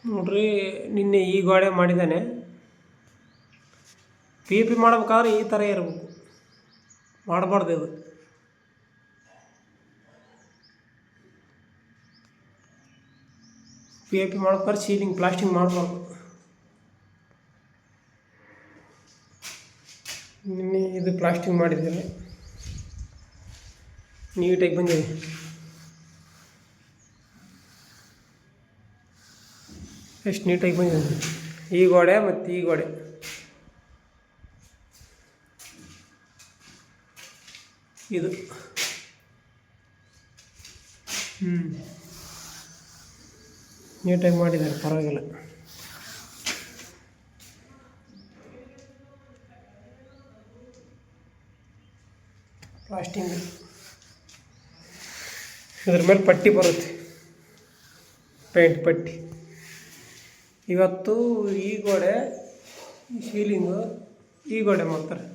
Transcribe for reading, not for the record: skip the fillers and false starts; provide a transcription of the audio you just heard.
ನೋಡ್ರಿ, ನಿನ್ನೆ ಈ ಗೋಡೆ ಮಾಡಿದ್ದಾನೆ. ಪಿ ಪಿ ಮಾಡ್ಬೇಕಾದ್ರೆ ಈ ಥರ ಇರಬೇಕು, ಮಾಡಬಾರ್ದು ಇದು. ಪಿ ಪಿ ಮಾಡ್ಬೇಕಾದ್ರೆ ಸೀಲಿಂಗ್ ಪ್ಲಾಸ್ಟಿಂಗ್ ಮಾಡಬಾರ್ದು. ನಿನ್ನೆ ಇದು ಪ್ಲಾಸ್ಟಿಂಗ್ ಮಾಡಿದ್ದೇನೆ, ನೀಟಾಗಿ ಬಂದಿದೆ. ಎಷ್ಟು ನೀಟಾಗಿ ಬಂದಿದೆ ಈ ಗೋಡೆ ಮತ್ತು ಈ ಗೋಡೆ. ಇದು ನೀಟಾಗಿ ಮಾಡಿದ್ದಾರೆ, ಪರವಾಗಿಲ್ಲ. ಪ್ಲಾಸ್ಟಿಂಗ್ ಇದ್ರ ಮೇಲೆ ಪಟ್ಟಿ ಬರುತ್ತೆ, ಪೇಂಟ್ ಪಟ್ಟಿ. ಇವತ್ತು ಈ ಗೋಡೆ, ಈ ಸೀಲಿಂಗು, ಈ ಗೋಡೆ ಮಾಡ್ತಾರೆ.